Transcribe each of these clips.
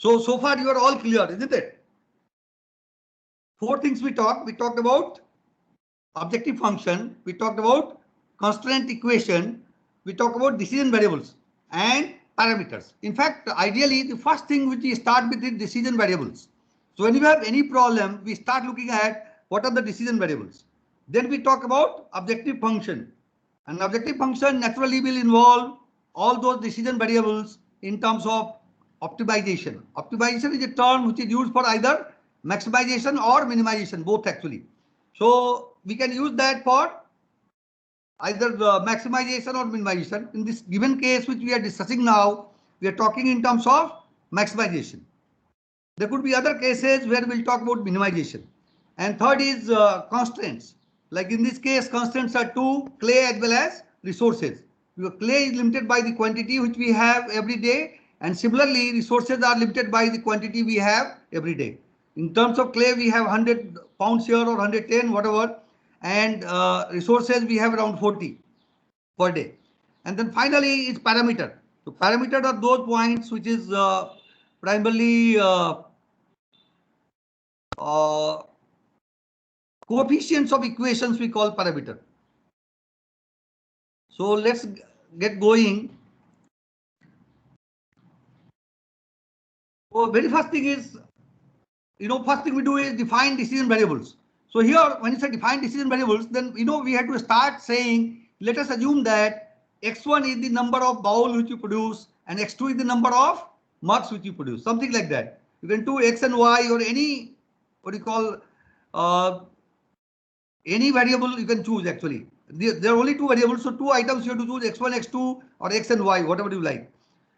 So far you are all clear, isn't it? Four things we talked. We talked about objective function. We talked about constraint equation. We talked about decision variables and parameters. In fact, ideally, the first thing which we start with is decision variables. So when you have any problem, we start looking at what are the decision variables. Then we talk about objective function. An objective function naturally will involve all those decision variables in terms of optimization. Optimization is a term which is used for either maximization or minimization, both actually. So we can use that for either the maximization or minimization. In this given case which we are discussing now, we are talking in terms of maximization. There could be other cases where we'll talk about minimization. And third is constraints. Like in this case, constraints are to clay as well as resources. Your clay is limited by the quantity which we have every day, and similarly resources are limited by the quantity we have every day. In terms of clay, we have 100 pounds here or 110, whatever, and resources we have around 40 per day. And then finally is parameter. So parameter are those points which is primarily coefficients of equations we call parameter. So let's get going. So very first thing is, first thing we do is define decision variables. So here, when you say define decision variables, then we have to start saying, let us assume that x1 is the number of bowl which you produce and x2 is the number of mugs which you produce, something like that. You can do x and y or any, any variable you can choose actually. There are only two variables, so two items you have to choose x1, x2 or x and y, whatever you like.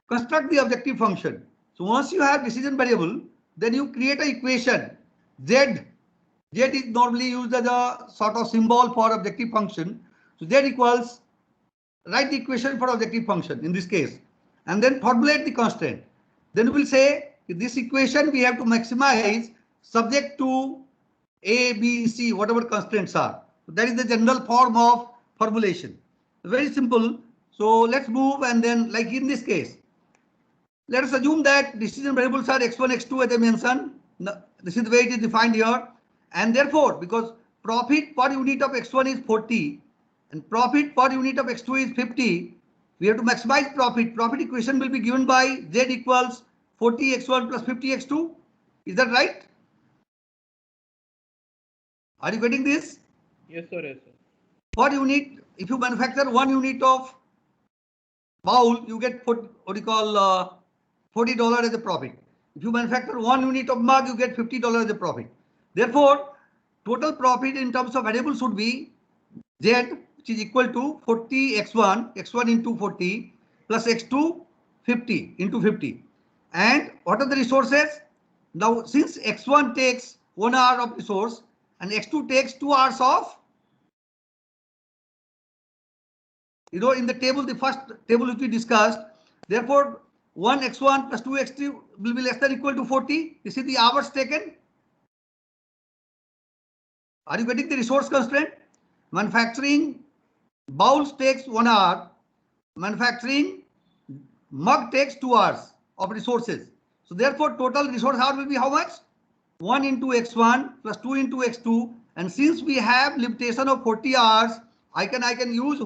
Construct the objective function. So once you have decision variable, then you create an equation z. Z is normally used as a sort of symbol for objective function. So z equals, write the equation for objective function in this case, and then formulate the constraint. Then we will say this equation we have to maximize subject to A, B, C, whatever constraints are. So that is the general form of formulation. Very simple. So let's move, and then like in this case, let us assume that decision variables are x1, x2 as I mentioned. This is the way it is defined here. And therefore, because profit per unit of x1 is 40 and profit per unit of x2 is 50, we have to maximize profit. Profit equation will be given by z equals 40 x1 plus 50 x2. Is that right? Are you getting this? Yes, sir. Yes, sir. Per unit, if you manufacture 1 unit of bowl, you get $40 as a profit. If you manufacture 1 unit of mug, you get $50 as a profit. Therefore, total profit in terms of variables would be z, which is equal to 40 x1 into 40 plus x2 50 into 50. And what are the resources? Now, since x1 takes 1 hour of resource and x2 takes 2 hours of, in the table, the first table which we discussed, therefore 1 x1 plus 2 x2 will be less than or equal to 40. This is the hours taken. Are you getting the resource constraint? Manufacturing bowls takes 1 hour. Manufacturing mug takes 2 hours of resources. So therefore total resource hour will be how much? 1 into x1 plus 2 into x2. And since we have limitation of 40 hours, I can use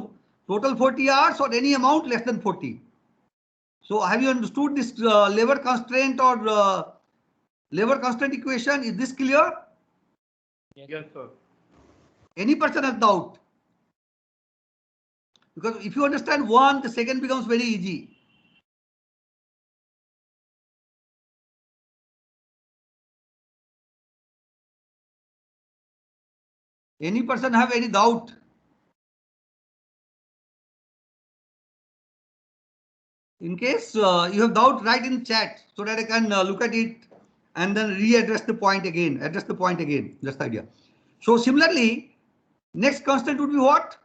total 40 hours or any amount less than 40. So have you understood this labor constraint or labor constraint equation? Is this clear? Yes, sir. Any person has doubt? Because if you understand one, the second becomes very easy. Any person have any doubt? In case you have doubt, write in chat so that I can look at it and then readdress the point again. Address the point again. That's the idea. So similarly, next constant would be what?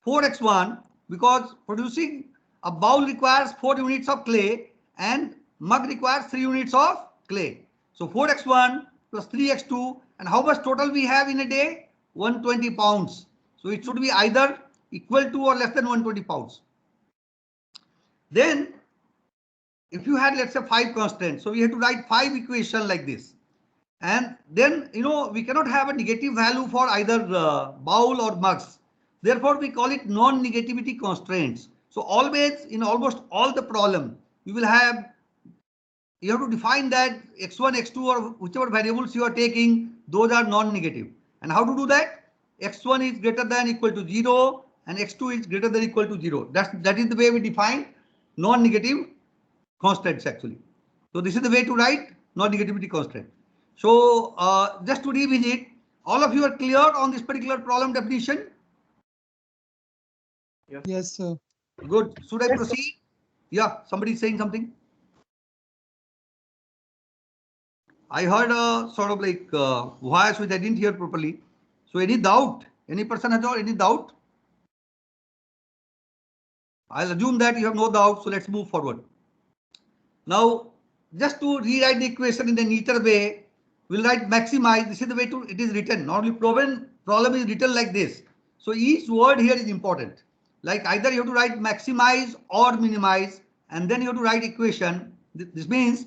4x1, because producing a bowl requires 4 units of clay and mug requires 3 units of clay. So 4x1 plus 3x2, and how much total we have in a day? 120 pounds. So it should be either equal to or less than 120 pounds. Then if you had, let's say, 5 constants, so we have to write 5 equations like this. And then, we cannot have a negative value for either bowl or mugs. Therefore, we call it non-negativity constraints. So always, in almost all the problem, you have to define that x1, x2 or whichever variables you are taking, those are non-negative. And how to do that? X1 is greater than equal to 0 and x2 is greater than equal to 0. That is the way we define non-negative constants actually. So this is the way to write non-negativity constraint. So just to revisit, all of you are clear on this particular problem definition? Yes, sir. Good. Should I proceed? Yeah, somebody is saying something. I heard a sort of like voice which I didn't hear properly. So any doubt? Any person has any doubt? I'll assume that you have no doubt. So let's move forward. Now, just to rewrite the equation in a neater way, we'll write maximize. This is the way it is written. Normally problem is written like this. So each word here is important. Like either you have to write maximize or minimize, and then you have to write equation. This means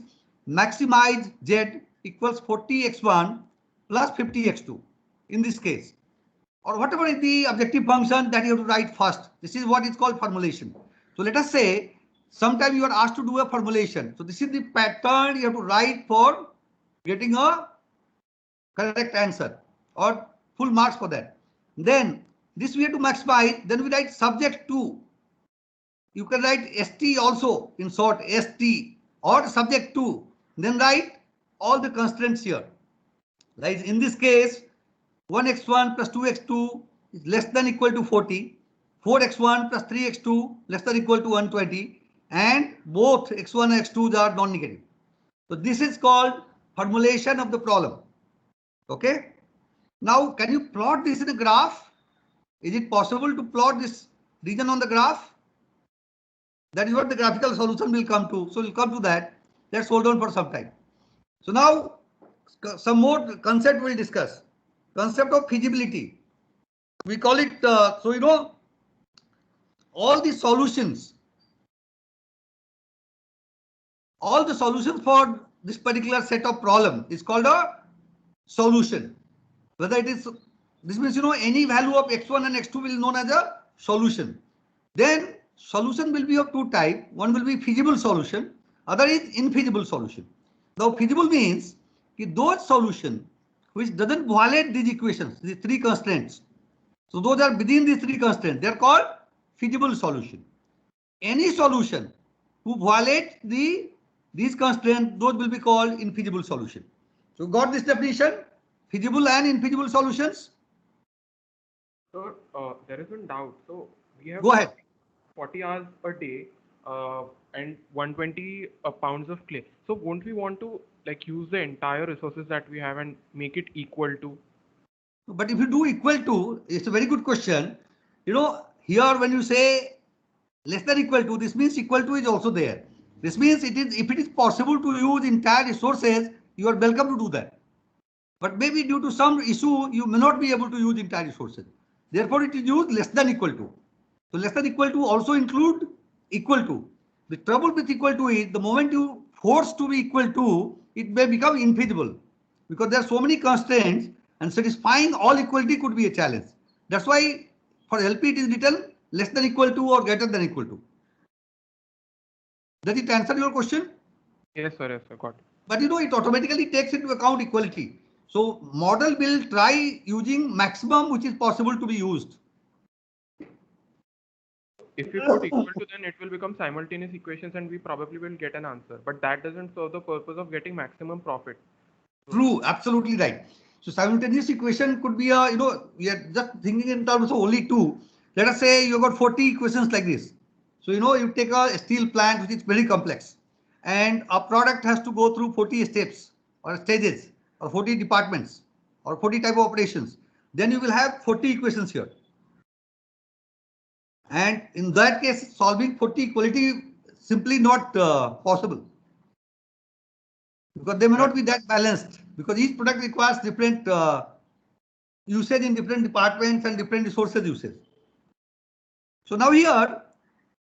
maximize z equals 40x1 plus 50x2 in this case. Or whatever is the objective function that you have to write first. This is what is called formulation. So let us say sometime you are asked to do a formulation. So this is the pattern you have to write for getting a correct answer or full marks for that. Then this we have to maximize. Then we write subject to. You can write ST also in short, ST or subject to. Then write all the constraints here. Like in this case, 1x1 plus 2x2 is less than equal to 40. 4x1 plus 3x2 less than equal to 120. And both x1 and x2 are non-negative. So this is called formulation of the problem. Okay. Now, can you plot this in a graph? Is it possible to plot this region on the graph? That is what the graphical solution will come to. So we'll come to that. Let's hold on for some time. So now some more concept we'll discuss. Concept of feasibility. We call it, all the solutions for this particular set of problem is called a solution. Whether it is, this means, any value of x1 and x2 will be known as a solution. Then solution will be of two types. One will be feasible solution, other is infeasible solution. Now feasible means those solution which doesn't violate these equations, these three constraints. So those are within these three constraints. They are called feasible solution. Any solution who violate these constraints, those will be called infeasible solution. So got this definition? Feasible and infeasible solutions? so there is one doubt. So we have Go ahead. 40 hours a day and 120 pounds of clay. So won't we want to like use the entire resources that we have and make it equal to? But if you do equal to, it's a very good question. Here when you say less than equal to, this means equal to is also there. This means if it is possible to use entire resources, you are welcome to do that. But maybe due to some issue, you may not be able to use entire resources. Therefore, it is used less than equal to. So less than equal to also include equal to. The trouble with equal to is the moment you force to be equal to, it may become infeasible because there are so many constraints and satisfying all equality could be a challenge. That's why for LP it is written less than equal to or greater than equal to. Does it answer your question? Yes, sir, got it. But it automatically takes into account equality. So model will try using maximum which is possible to be used. If we put equal to, then it will become simultaneous equations and we probably will get an answer. But that doesn't serve the purpose of getting maximum profit. True, absolutely right. So simultaneous equation could be we are just thinking in terms of only two. Let us say you got 40 equations like this. So you take a steel plant which is very complex and a product has to go through 40 steps or stages or 40 departments or 40 type of operations. Then you will have 40 equations here. And in that case, solving 40 equality simply not possible. Because they may not be that balanced because each product requires different usage in different departments and different resources usage. So now here,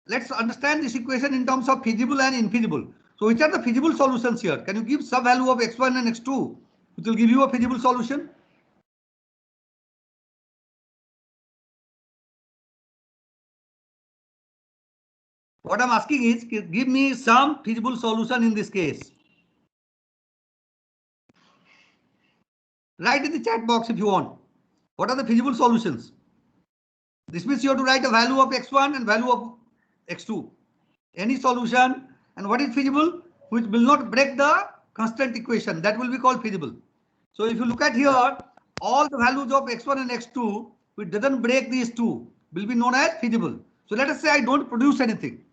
let's understand this equation in terms of feasible and infeasible. So which are the feasible solutions here? Can you give some value of x1 and x2 which will give you a feasible solution? What I'm asking is, give me some feasible solution in this case. Write in the chat box if you want. What are the feasible solutions? This means you have to write a value of x1 and value of x2. Any solution, and what is feasible? Which will not break the constant equation. That will be called feasible. So if you look at here, all the values of x1 and x2 which doesn't break these two will be known as feasible. So let us say I don't produce anything.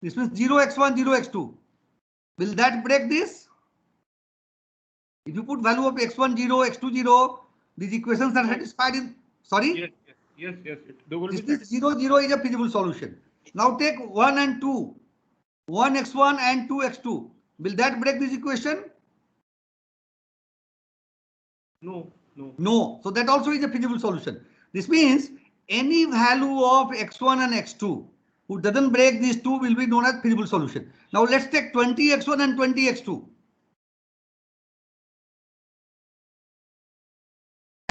This means 0x1, 0x2. Will that break this? If you put value of x1 0, x2 0, these equations are satisfied in, sorry? Yes. They will be This 0, 0 is a feasible solution. Now take 1 and 2. 1x1 and 2x2. Will that break this equation? No. No. So that also is a feasible solution. This means any value of x1 and x2 who doesn't break these two will be known as feasible solution. Now let's take 20x1 and 20x2.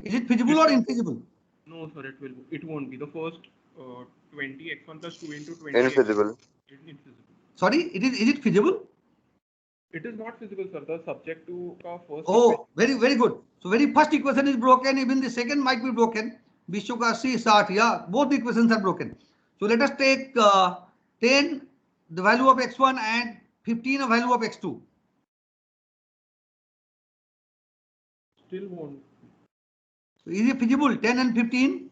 Is it feasible or infeasible? No, sir, it won't be. The first 20 x1 plus 2 into 20 Infeasible. It is feasible. Sorry, is it feasible? It is not feasible, sir. The subject to first. Oh, very good. So very first equation is broken. Even the second might be broken. Vishnu ka 60, yeah, both the equations are broken. So let us take 10, the value of x1, and 15, a value of x2. Still won't. So is it feasible? 10 and 15.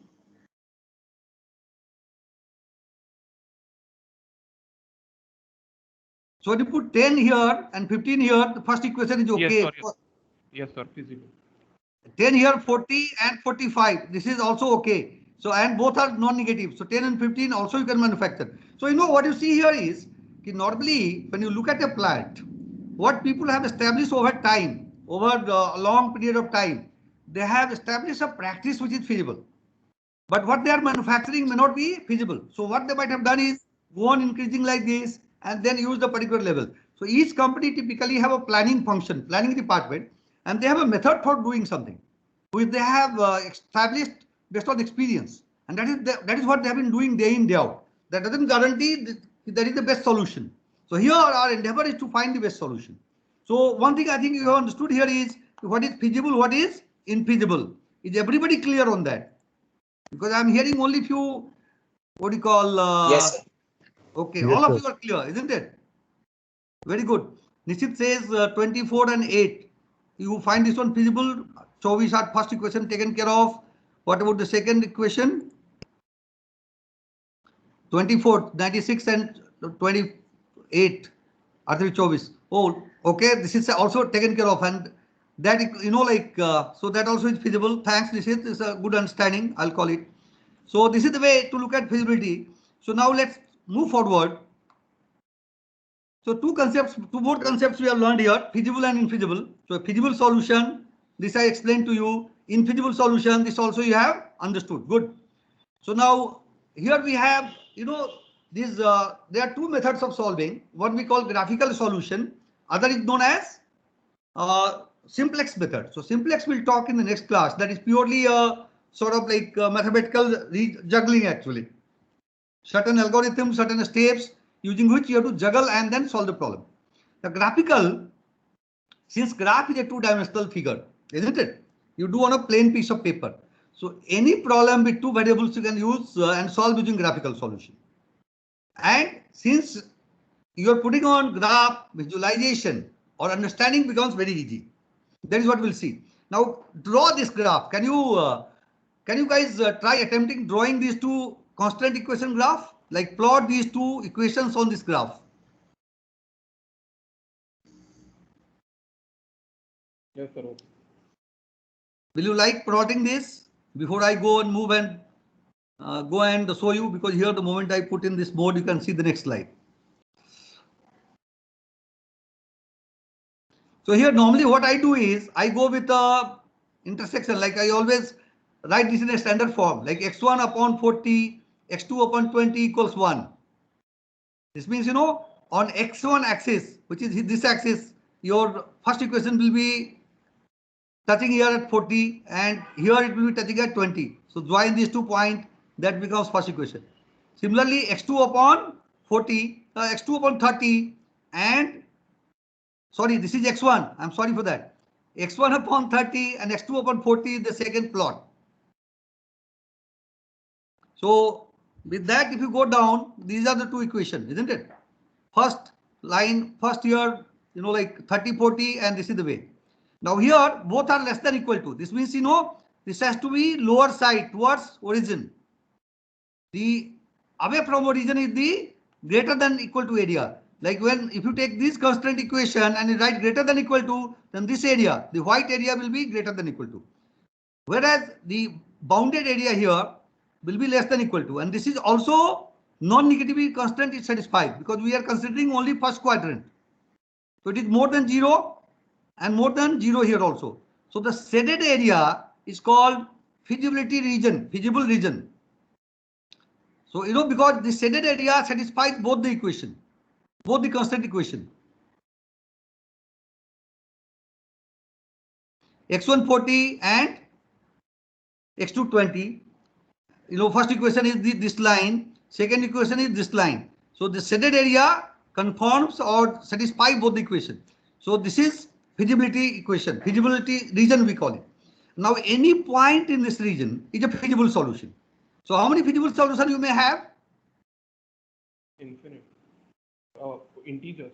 So when you put 10 here and 15 here, the first equation is okay. Yes, sir, feasible. 10 here, 40 and 45. This is also okay. So, and both are non-negative. So 10 and 15 also you can manufacture. So you know what you see here is, normally when you look at a plant, what people have established over time, over a long period of time, they have established a practice which is feasible. But what they are manufacturing may not be feasible. So what they might have done is go on increasing like this and then use the particular level. So each company typically have a planning function, planning department, and they have a method for doing something which they have established based on experience. And that is what they have been doing day in, day out. That doesn't guarantee that is the best solution. So here our endeavor is to find the best solution. So one thing I think you have understood here is what is feasible, what is infeasible. Is everybody clear on that? Because I'm hearing only few, what do you call? Yes, sir. Okay, Yes, all of sir. you are clear, isn't it? Very good. Nishit says 24 and 8. You find this one feasible. So we start first equation taken care of. What about the second equation? 24, 96 and 28. Arthur Chovis. Oh, okay. This is also taken care of, and that, you know, like so that also is feasible. Thanks, Nishit. This is a good understanding, I'll call it. So this is the way to look at feasibility. So now let's move forward. So two more concepts we have learned here, feasible and infeasible. So a feasible solution, this I explained to you. Infeasible solution, this also you have understood. Good. So now here we have, you know, these there are two methods of solving. One we call graphical solution, other is known as simplex method. So simplex we'll talk in the next class. That is purely a sort of like mathematical juggling actually. Certain algorithms, certain steps using which you have to juggle and then solve the problem. The graphical, since graph is a two-dimensional figure, isn't it? You do on a plain piece of paper. So any problem with two variables you can use and solve using graphical solution. And since you are putting on graph, visualization or understanding becomes very easy. That is what we'll see. Now draw this graph. Can you guys try attempting drawing these two constant equation graph? Like plot these two equations on this graph. Yes, sir. Will you like plotting this before I go and move and go and show you? Because here the moment I put in this mode, you can see the next slide. So here normally what I do is I go with a intersection, like I always write this in a standard form, like x1 upon 40, x2 upon 20 equals 1. This means, you know, on x1 axis, which is this axis, your first equation will be touching here at 40 and here it will be touching at 20. So join these 2 points, that becomes first equation. Similarly, x2 upon 40, x2 upon 30 and sorry, this is x1. I'm sorry for that. x1 upon 30 and x2 upon 40 is the second plot. So with that, if you go down, these are the two equations, isn't it? First line, first here, like 30, 40, and this is the way. Now here, both are less than equal to. This means, this has to be lower side towards origin. The away from origin is the greater than equal to area. Like if you take this constraint equation and you write greater than equal to, then this area, the white area will be greater than equal to. Whereas the bounded area here will be less than equal to. And this is also non-negativity constraint is satisfied because we are considering only first quadrant. So it is more than 0 and more than 0 here also. So the shaded area is called feasibility region, feasible region. So, because the shaded area satisfies both the equation, both the constant equation. x1 40 and x2 20. First equation is this line, second equation is this line. So the shaded area conforms or satisfies both the equation. So this is feasibility equation, feasibility region we call it. Now any point in this region is a feasible solution. So how many feasible solutions you may have? Infinite. Integers.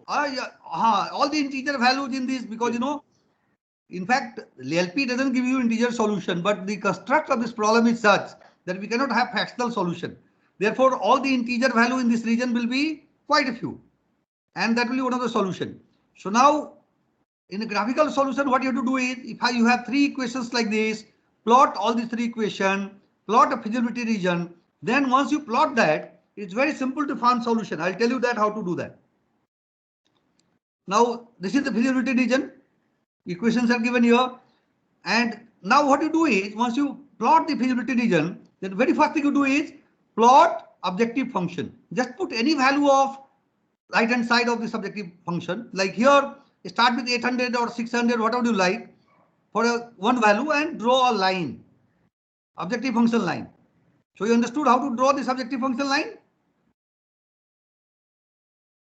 Yeah, all the integer values in this because in fact LP doesn't give you integer solution, but the construct of this problem is such that we cannot have fractional solution. Therefore, all the integer value in this region will be quite a few, and that will be one of the solution. So now, in a graphical solution, what you have to do is, if you have 3 equations like this, plot all these 3 equations, plot a feasibility region. Then once you plot that, it's very simple to find solution. I'll tell you that how to do that. Now this is the feasibility region. Equations are given here, and now what you do is, once you plot the feasibility region, then very first thing you do is plot objective function. Just put any value of right hand side of the subjective function. Like here, start with 800 or 600, whatever you like, for one value, and draw a line, objective function line. So you understood how to draw this objective function line?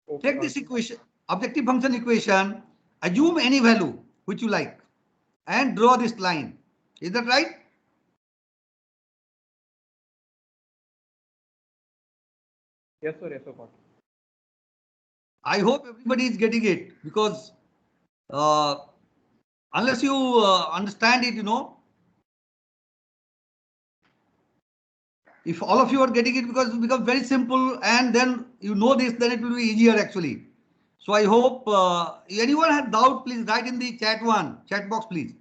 Okay. Take this equation, objective function equation, assume any value which you like, and draw this line. Is that right? Yes, sir. Yes, sir. I hope everybody is getting it, because unless you understand it, if all of you are getting it, because it becomes very simple, and then this, then it will be easier actually. So I hope anyone has doubt, please write in the chat box, please.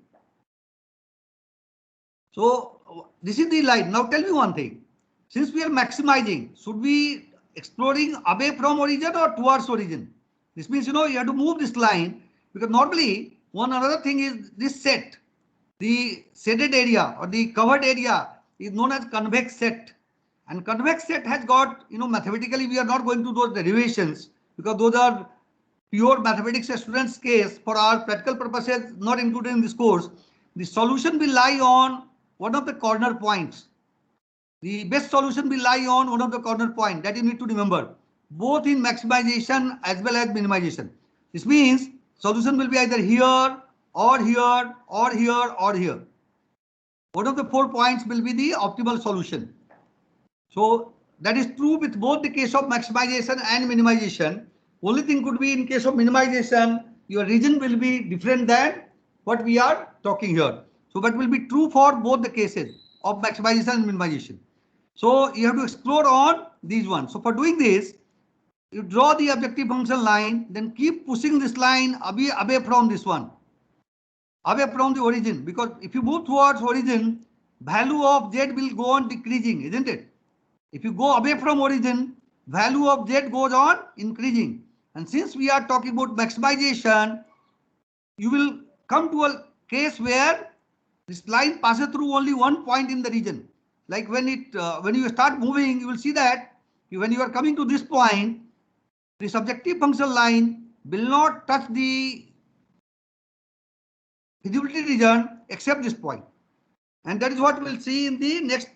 So this is the line. Now tell me one thing. Since we are maximizing, should we exploring away from origin or towards origin? This means, you have to move this line, because normally one another thing is this set, the shaded area or the covered area is known as convex set. And convex set has got, mathematically we are not going to those derivations, because those are pure mathematics students case. For our practical purposes not included in this course, the solution will lie on one of the corner points. The best solution will lie on one of the corner point, that you need to remember, both in maximization as well as minimization. This means solution will be either here or here or here or here. One of the 4 points will be the optimal solution. So that is true with both the case of maximization and minimization. Only thing could be, in case of minimization, your region will be different than what we are talking here. So that will be true for both the cases of maximization and minimization. So you have to explore on these ones. So for doing this, you draw the objective function line, then keep pushing this line away from this one, away from the origin, because if you move towards origin, value of z will go on decreasing, isn't it? If you go away from origin, value of z goes on increasing. And since we are talking about maximization, you will come to a case where this line passes through only one point in the region. Like when you start moving, you will see that when you are coming to this point, the subjective function line will not touch the feasibility region except this point. And that is what we'll see in the next.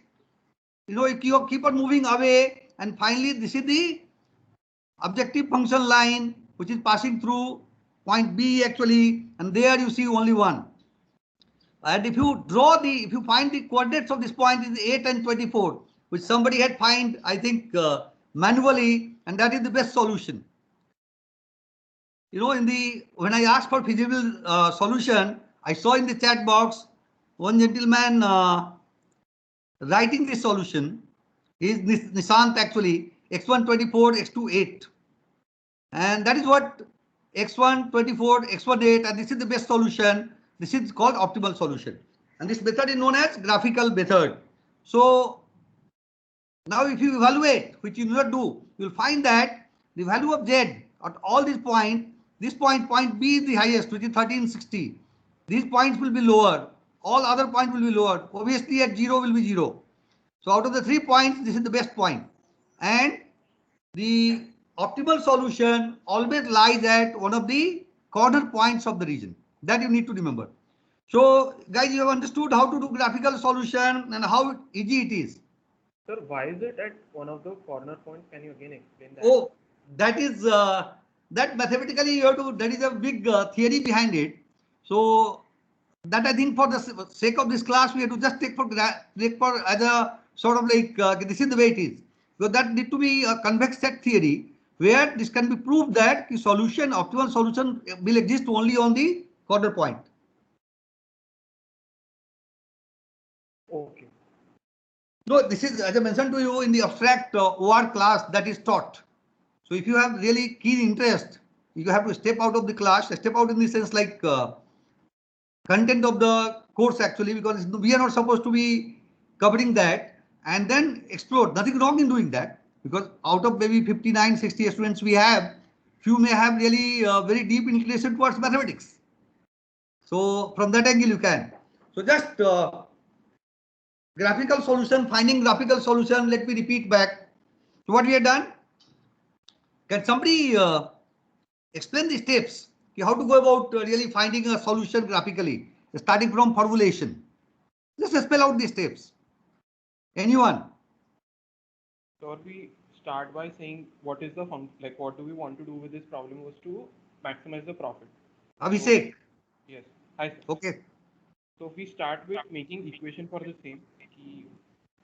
If you keep on moving away, and finally this is the objective function line which is passing through point B actually, and there you see only one. And if you find the coordinates of this point is 8 and 24, which somebody had find, I think, manually, and that is the best solution. When I asked for feasible solution, I saw in the chat box one gentleman writing this solution. Is Nishant actually, x1 24, x2 8, and that is what x1 24, x1 8, and this is the best solution. This is called optimal solution, and this method is known as graphical method. So now if you evaluate, which you do not do, you will find that the value of z at all these points, this point B is the highest, which is 1360. These points will be lower, all other points will be lower. Obviously at 0 will be 0. So out of the 3 points, this is the best point, and the optimal solution always lies at one of the corner points of the region. That you need to remember. So guys, you have understood how to do graphical solution and how easy it is. Sir, why is it at one of the corner points? Can you again explain that? Oh, that is that mathematically you have to. That is a big theory behind it. So that I think for the sake of this class, we have to just take for as a sort of like this is the way it is. So that need to be a convex set theory where this can be proved that the optimal solution will exist only on the corner point. Okay. No, this is, as I mentioned to you, in the abstract OR class that is taught. So if you have really keen interest, you have to step out of the class, step out in the sense like content of the course actually, because we are not supposed to be covering that, and then explore. Nothing wrong in doing that, because out of maybe 59, 60 students we have, few may have really very deep inclination towards mathematics. So from that angle you can. So just graphical solution, finding graphical solution, let me repeat back. So what we have done, can somebody explain the steps, how to go about really finding a solution graphically, starting from formulation? Just spell out the steps. Anyone? So we start by saying what is the like what do we want to do with this problem was to maximize the profit. Abhishek. Yes. Hi, sir. Okay. So we start with making equation for the same.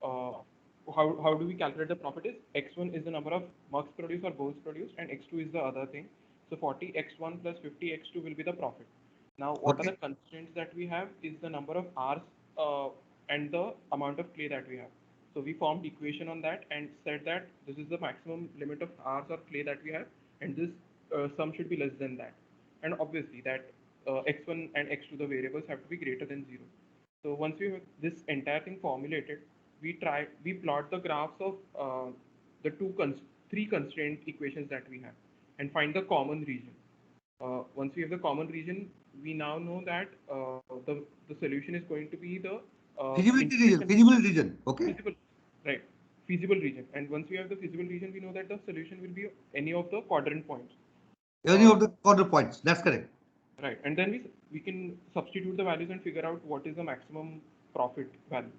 How do we calculate the profit is x1 is the number of mugs produced or bowls produced, and x2 is the other thing. So 40 x1 plus 50 x2 will be the profit. Now what are the constraints that we have is the number of hours and the amount of clay that we have. So we formed equation on that and said that this is the maximum limit of hours or clay that we have, and this sum should be less than that. And obviously that x1 and x2, the variables, have to be greater than 0. So once we have this entire thing formulated, we plot the graphs of the three constraint equations that we have and find the common region. Once we have the common region, we now know that the solution is going to be the feasible region. Okay. Feasible region. And once we have the feasible region, we know that the solution will be any of the quadrant points. Any of the quadrant points. That's correct. Right. And then we can substitute the values and figure out what is the maximum profit value.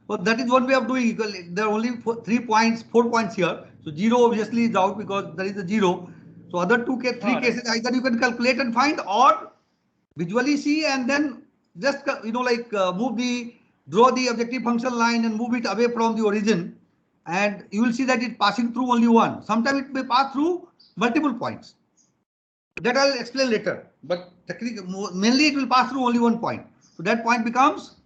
Well, that is one way of doing it. There are only 4 points here. So 0 obviously is out because there is a 0. So other three cases, either you can calculate and find, or visually see and then just draw the objective function line and move it away from the origin, and you will see that it's passing through only one. Sometimes it may pass through multiple points. That I'll explain later. But technically, mainly it will pass through only one point. So that point becomes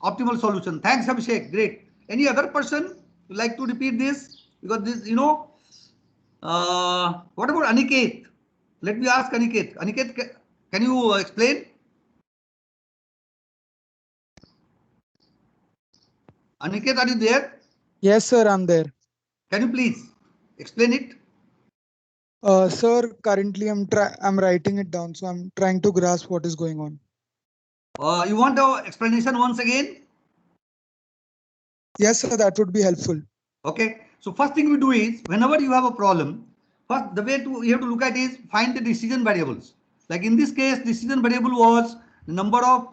optimal solution. Thanks, Abhishek. Great. Any other person would like to repeat this? Because this, what about Aniket? Let me ask Aniket. Aniket, can you explain? Aniket, are you there? Yes, sir, I'm there. Can you please explain it? Sir, currently I'm writing it down, so I'm trying to grasp what is going on. You want the explanation once again? Yes, sir, that would be helpful. Okay. So first thing we do is, whenever you have a problem, first the way to you have to look at is find the decision variables. Like in this case, decision variable was the number of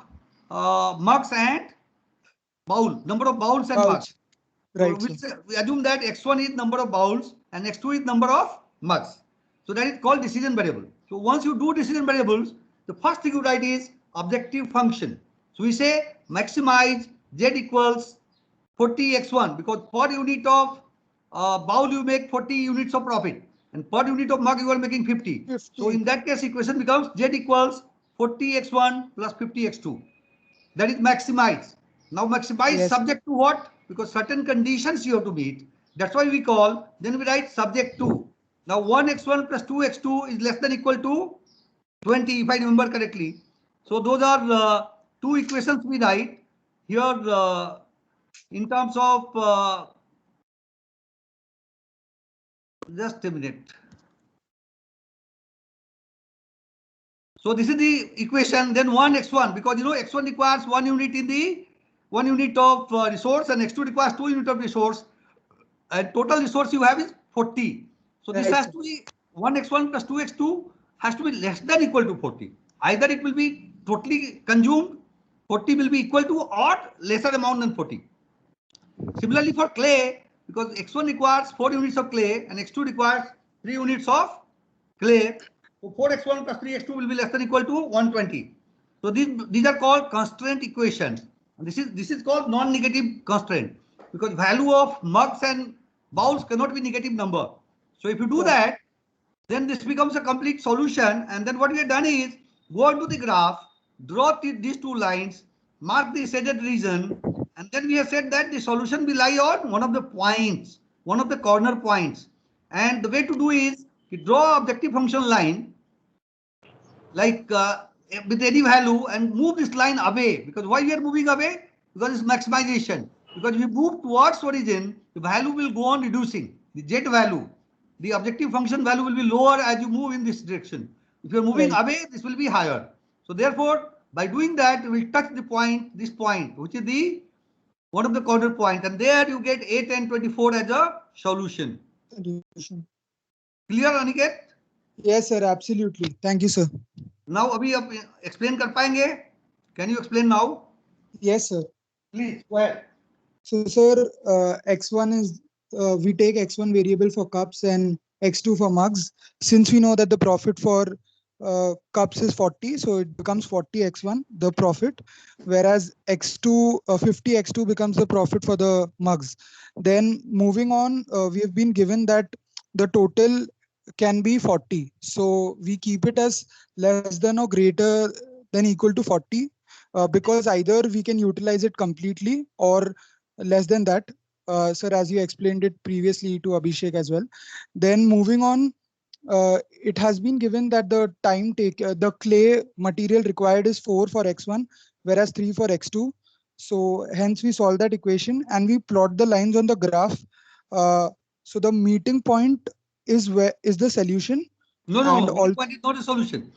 mugs and bowl, number of bowls and mugs. Ouch. Right, So sir. we assume that x1 is number of bowls and x2 is number of mugs. So that is called decision variable. So once you do decision variables, the first thing you write is objective function. So we say maximize z equals 40 x1 because per unit of bowl you make 40 units of profit and per unit of mug you are making 50. 50. So in that case equation becomes z equals 40 x1 plus 50 x2. That is maximize. Now maximize Yes. subject to what? Because certain conditions you have to meet. That's why we call, then we write subject to. Now 1x1 plus 2x2 is less than equal to 20 if I remember correctly. So those are two equations we write here in terms of just a minute. So this is the equation, then 1x1 because you know x1 requires 1 unit in the 1 unit of resource and x2 requires 2 unit of resource and total resource you have is 40. So this Right, has sir. to be 1x1 plus 2x2 has to be less than equal to 40. Either it will be totally consumed, 40 will be equal to or lesser amount than 40. Similarly for clay, because x1 requires 4 units of clay and x2 requires 3 units of clay. So 4x1 plus 3x2 will be less than equal to 120. So these are called constraint equations. And this is called non-negative constraint because value of mugs and bowls cannot be negative number. So if you do that, then this becomes a complete solution. And then what we have done is go into the graph, draw these two lines, mark the shaded region, and then we have said that the solution will lie on one of the points, one of the corner points. And the way to do is you draw objective function line like with any value and move this line away. Because why we are moving away? Because it's maximization. Because if you move towards origin, the value will go on reducing. The z value, the objective function value will be lower as you move in this direction. If you're moving Right. away, this will be higher. So therefore, by doing that, we will touch the point, this point, which is the one of the corner point, and there you get 8 and 24 as a solution. Solution. Clear, Aniket? Yes, sir. Absolutely. Thank you, sir. Now अभी आप explain कर पाएंगे? Can you explain now? Yes, sir. Please go ahead. So, sir, x1 is we take x1 variable for cups and x2 for mugs. Since we know that the profit for cups is 40, so it becomes 40 x1 the profit, whereas x2 50 x2 becomes the profit for the mugs. Then moving on, we have been given that the total can be 40, so we keep it as less than or greater than equal to 40, because either we can utilize it completely or less than that, sir, as you explained it previously to Abhishek as well. Then moving on, it has been given that the the clay material required is 4 for x1, whereas 3 for x2. So hence we solve that equation and we plot the lines on the graph. So the meeting point is where is the solution. No, And meeting point is not a solution.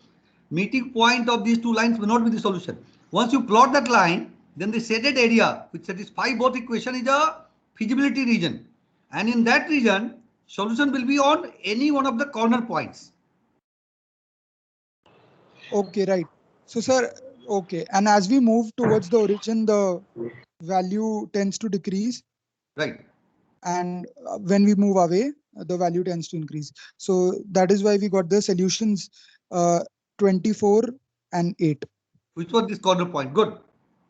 Meeting point of these two lines will not be the solution. Once you plot that line, then the shaded area which satisfies both equation is a feasibility region. And in that region, solution will be on any one of the corner points. Okay, right. So, sir, okay. And as we move towards the origin, the value tends to decrease. Right. And when we move away, the value tends to increase. So that is why we got the solutions 24 and 8. Which was this corner point. Good.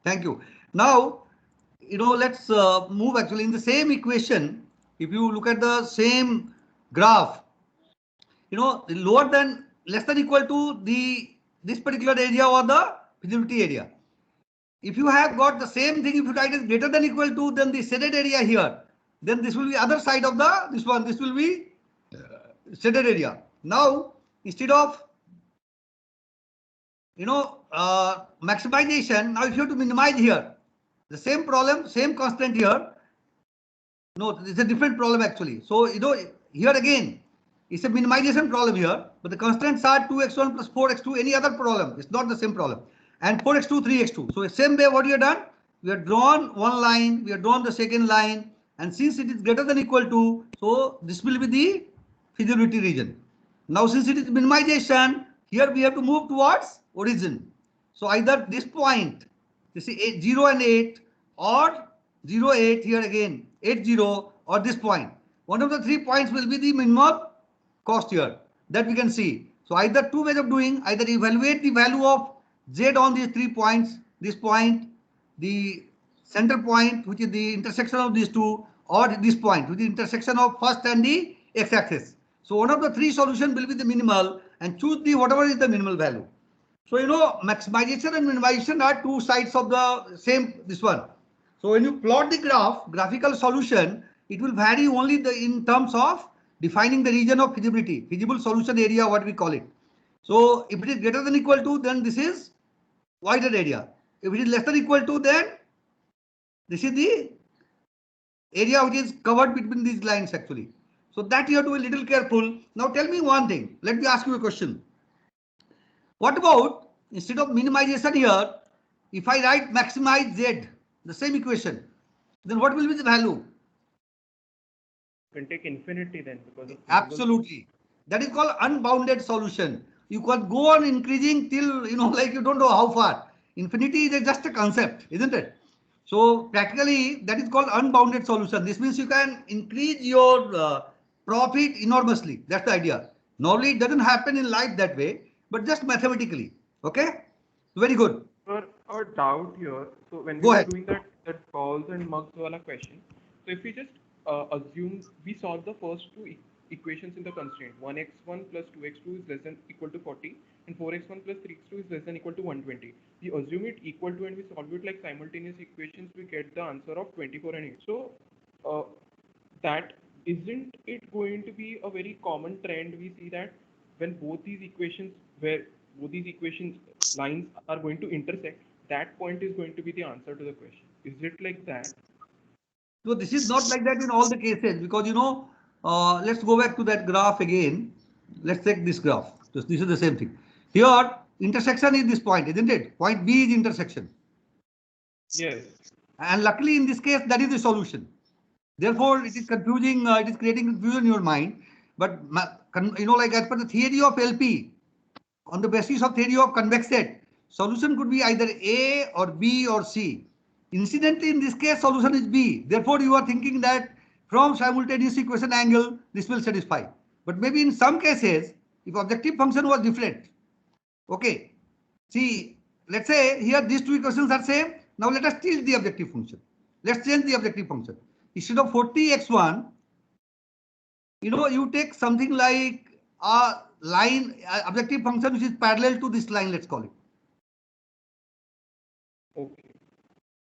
Thank you. Now, let's move actually in the same equation. If you look at the same graph, lower than less than equal to this particular area or the feasibility area. If you have got the same thing, if you write is greater than equal to, then the shaded area here, then this will be other side of this one. This will be shaded area. Now, instead of maximization, now if you have to minimize here, the same problem, same constant here. No, it's a different problem actually. So, here again, it's a minimization problem here, but the constants are 2x1 plus 4x2, any other problem. It's not the same problem. And 4x2, 3x2. So, same way what we have done, we have drawn one line, we have drawn the second line, and since it is greater than equal to, so this will be the feasibility region. Now, since it is minimization, here we have to move towards origin. So either this point, this is 0 and 8, or 0, 8 here again, 8, 0, or this point. One of the 3 points will be the minimum cost here, that we can see. So either two ways of doing, either evaluate the value of Z on these 3 points, this point, the center point, which is the intersection of these two, or this point, which is the intersection of first and the x-axis. So one of the 3 solution will be the minimal, and choose the whatever is the minimal value. So you know, maximization and minimization are 2 sides of the same this one. So when you plot the graphical solution, it will vary only in terms of defining the region of feasibility, feasible solution area, what we call it. So if it is greater than equal to, then this is wider area. If it is less than equal to, then this is the area which is covered between these lines actually. So that you have to be a little careful. Now tell me one thing. Let me ask you a question. What about, instead of minimization here, if I write maximize Z, the same equation, then what will be the value? You can take infinity then, because Absolutely. That is called unbounded solution. You can go on increasing till, you know, like you don't know how far. Infinity is just a concept, isn't it? So practically that is called unbounded solution. This means you can increase your profit enormously. That's the idea. Normally it doesn't happen in life that way, but just mathematically. Okay? Very good. For a doubt here, so when we Go were ahead. doing that balls and mugs wala question, so if we just assume we solve the first two equations in the constraint, 1x1 plus 2x2 is less than equal to 40, and 4x1 plus 3x2 is less than equal to 120. We assume it equal to and we solve it like simultaneous equations, we get the answer of 24 and 8. So that isn't it going to be a very common trend? We see that when both these equations lines are going to intersect, that point is going to be the answer to the question. Is it like that? So this is not like that in all the cases, because you know, let's go back to that graph again. Let's take this graph. This is the same thing. Here, intersection is this point, isn't it? Point B is intersection. Yes. And luckily in this case, that is the solution. Therefore, it is confusing, it is creating confusion in your mind. But you know, like as per the theory of LP, on the basis of theory of convex set, solution could be either A or B or C. Incidentally, in this case, solution is B. Therefore, you are thinking that from simultaneous equation angle, this will satisfy. But maybe in some cases, if objective function was different, okay. See, let's say here these two equations are same. Now let us change the objective function. Let's change the objective function. Instead of 40x1, you know, you take something like a line, objective function which is parallel to this line, let's call it. Okay.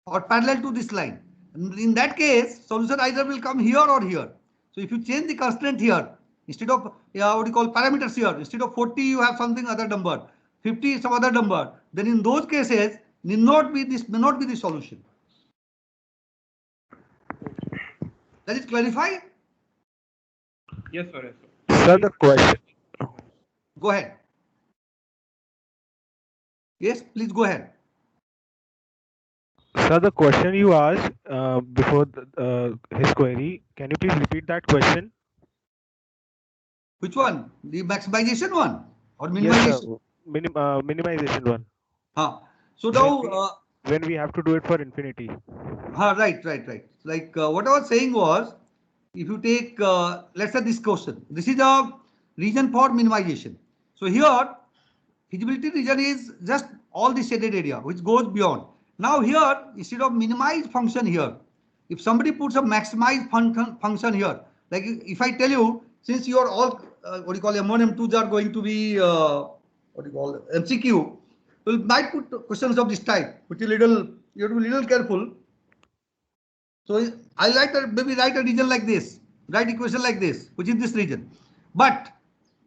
Or parallel to this line. In that case, solution either will come here or here. So if you change the constraint here, instead of what you call parameters here, instead of 40 you have something other number, 50 some other number, then in those cases may not be the solution. Does it clarify? Yes, sir. Yes, sir. Sir, the question. Go ahead. Yes, please go ahead. Sir, the question you asked before his query, can you please repeat that question? Which one? The maximization one or minimization? Yes, minimization one. So now when we have to do it for infinity. Right. Like what I was saying was, if you take, let's say this question, this is a region for minimization. So here, feasibility region is just all the shaded area, which goes beyond. Now here, instead of minimize function here, if somebody puts a maximize function here, like if I tell you, since you are all, what do you call M1, M2s are going to be, what do you call MCQ, we might put questions of this type, which is little, you have to be little careful. So I like maybe write a region like this, write equation like this, which is this region. But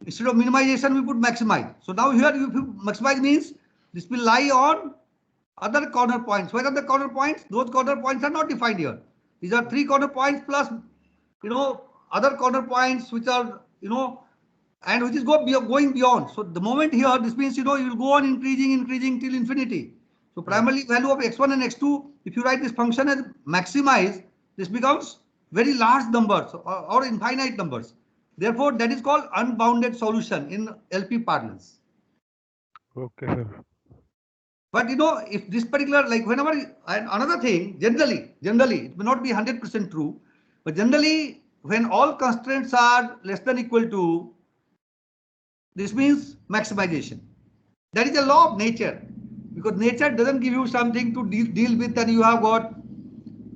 instead of minimization, we put maximize. So now here, if you maximize means this will lie on other corner points. Where are the corner points? Those corner points are not defined here. These are 3 corner points plus, you know, other corner points which are, you know, and which is going beyond. So the moment here, this means, you know, you will go on increasing till infinity. So primarily value of x1 and x2, if you write this function as maximize, this becomes very large numbers or infinite numbers. Therefore, that is called unbounded solution in LP parlance. Okay, sir. But you know, if this particular, like whenever, and another thing, generally, it may not be 100% true, but generally, when all constraints are less than equal to, this means maximization. That is a law of nature, because nature doesn't give you something to deal with and you have got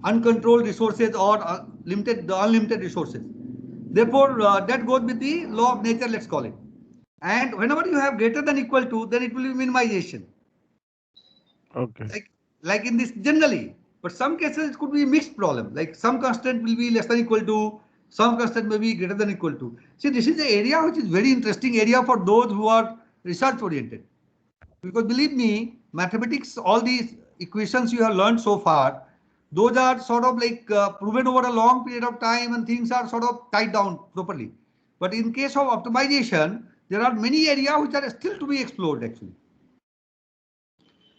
uncontrolled resources or unlimited resources. Therefore, that goes with the law of nature, let's call it. And whenever you have greater than equal to, then it will be minimization. Okay. Like in this generally, but some cases it could be a mixed problem. Like some constant will be less than equal to, some constant may be greater than equal to. See, this is the area which is very interesting area for those who are research oriented. Because believe me, mathematics, all these equations you have learned so far, those are sort of like proven over a long period of time and things are sort of tied down properly. But in case of optimization, there are many areas which are still to be explored actually.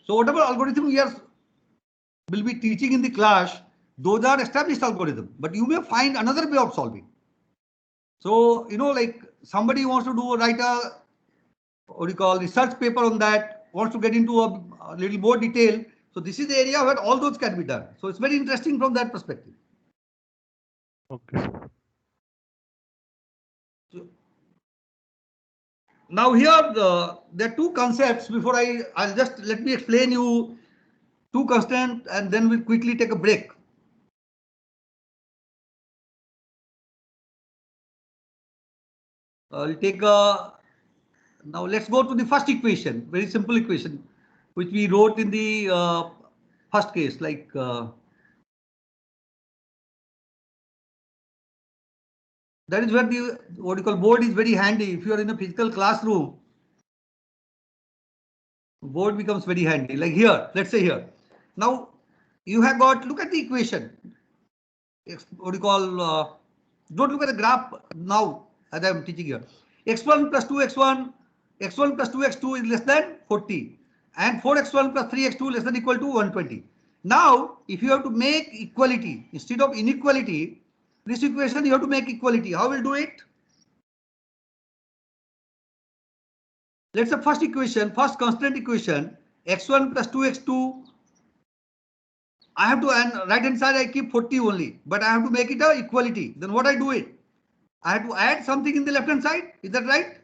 So whatever algorithm we will be teaching in the class, those are established algorithms, but you may find another way of solving. So, you know, like somebody wants to write a, what do you call, research paper on that, wants to get into a little more detail. So this is the area where all those can be done. So it's very interesting from that perspective. Okay, sir. So, now here there are two concepts. Before I'll just let me explain you two constants and then we'll quickly take a break. I'll take a, now let's go to the first equation, very simple equation, which we wrote in the first case, like that is where the, what you call, board is very handy. If you are in a physical classroom, board becomes very handy. Like here, let's say here. Now you have got, look at the equation. What do you call, don't look at the graph now as I'm teaching here. X1 plus 2x1, x1 plus 2x2 is less than 40 and 4x1 plus 3x2 less than equal to 120. Now, if you have to make equality instead of inequality, this equation you have to make equality. How will do it? Let's say first equation, first constant equation, x1 plus 2x2. I have to, and right hand side I keep 40 only, but I have to make it a equality. Then what I do it? I have to add something in the left hand side. Is that right?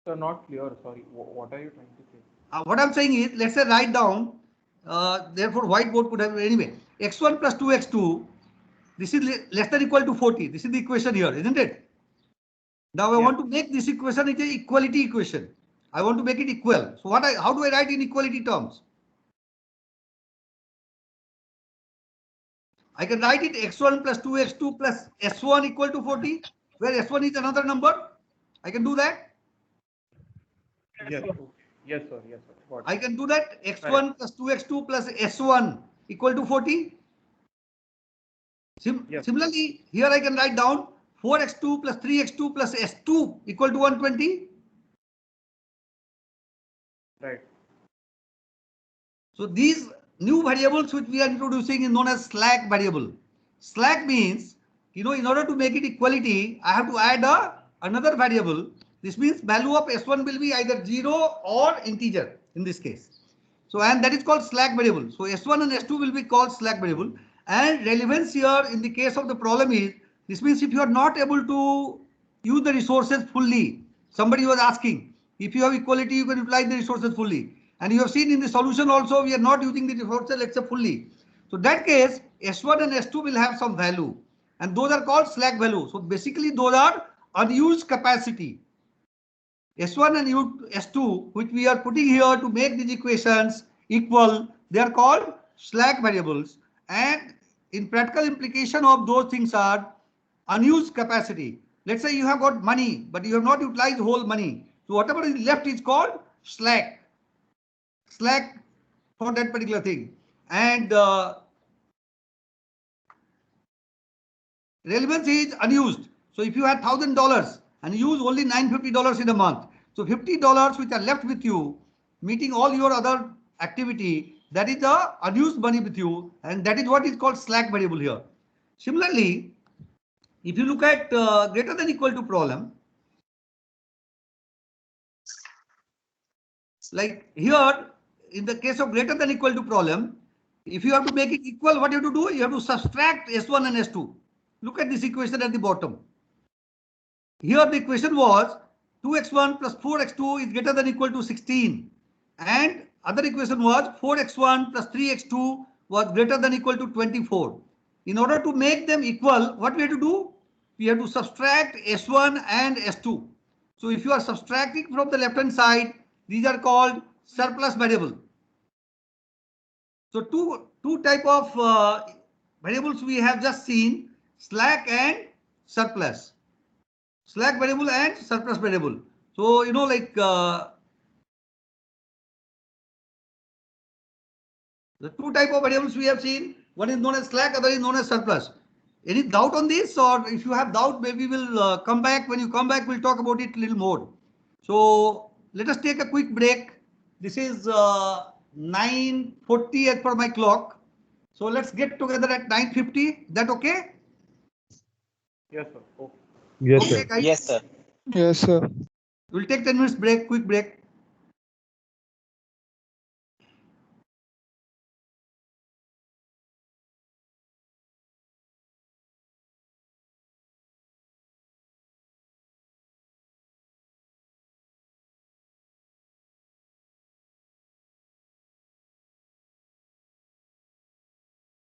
Sir, not clear. Sorry. What are you trying to say? What I'm saying is, let's say write down, therefore whiteboard could have, anyway, x1 plus 2x2, this is less than equal to 40. This is the equation here, isn't it? Now I want to make this equation is an equality equation. I want to make it equal. So how do I write in equality terms? I can write it x1 plus 2x2 plus s1 equal to 40, where s1 is another number. I can do that. Yes. Yes, sir. Yes, sir. Got I it. can do that. X1 plus 2x2 plus s1 equal to 40. Yes. Similarly, here I can write down 4x2 plus 3x2 plus s2 equal to 120. Right. So these new variables which we are introducing is known as slack variable. Slack means, you know, in order to make it equality, I have to add another variable. This means value of s1 will be either 0 or integer in this case. So, and that is called slack variable. So s1 and s2 will be called slack variable. And relevance here in the case of the problem is, this means if you are not able to use the resources fully, somebody was asking, if you have equality, you can utilize the resources fully. And you have seen in the solution also, we are not using the resources, let's say fully. So that case, S1 and S2 will have some value. And those are called slack value. So basically those are unused capacity. S1 and S2, which we are putting here to make these equations equal, they are called slack variables. And in practical implication of those things are unused capacity. Let's say you have got money, but you have not utilized whole money. So whatever is left is called slack. Slack for that particular thing. And relevance is unused. So if you had $1,000 and use only $950 in a month, so $50 which are left with you, meeting all your other activity, that is the unused money with you, and that is what is called slack variable here. Similarly, If you look at greater than equal to problem, like here, in the case of greater than equal to problem, if you have to make it equal, what you have to do? You have to subtract S1 and S2. Look at this equation at the bottom. Here the equation was 2x1 plus 4x2 is greater than equal to 16. And other equation was 4x1 plus 3x2 was greater than equal to 24. In order to make them equal, what we have to do? We have to subtract S1 and S2. So if you are subtracting from the left hand side, these are called surplus variable. So two type of variables we have just seen, slack and surplus. Slack variable and surplus variable. So, like the two type of variables we have seen, one is known as slack, other is known as surplus. Any doubt on this, or if you have doubt, maybe we'll come back. When you come back, we'll talk about it a little more. So let us take a quick break. This is 9:40 as per my clock. So let's get together at 9:50. That okay? Yes, sir. Okay. Yes, Okay, sir. guys. Yes, sir. Yes, sir. We'll take 10 minutes break, quick break.